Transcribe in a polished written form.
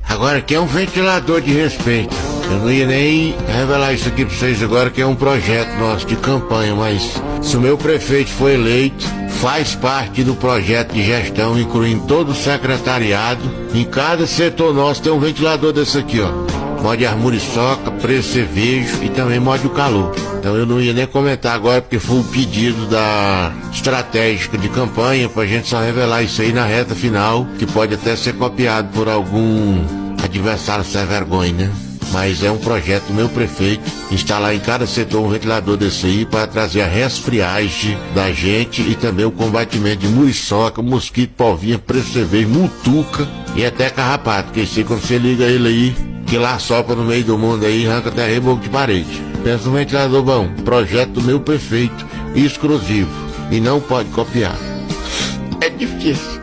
Agora aqui é um ventilador de respeito. Eu não ia nem revelar isso aqui pra vocês agora, que é um projeto nosso de campanha, mas se o meu prefeito for eleito, faz parte do projeto de gestão, incluindo todo o secretariado. Em cada setor nosso tem um ventilador desse aqui, ó. Mode ar muriçoca, preço cervejo e também mode o calor. Então eu não ia nem comentar agora, porque foi o pedido da estratégica de campanha pra gente só revelar isso aí na reta final, que pode até ser copiado por algum adversário sem vergonha, né? Mas é um projeto do meu prefeito instalar em cada setor um ventilador desse aí para trazer a resfriagem da gente e também o combatimento de muriçoca, mosquito, polvinha, preço cerveja, mutuca e até carrapato, porque esse quando você liga ele aí, que lá sopra no meio do mundo aí, arranca até reboco de parede. Pensa no ventilador bom, projeto do meu prefeito, exclusivo, e não pode copiar. É difícil.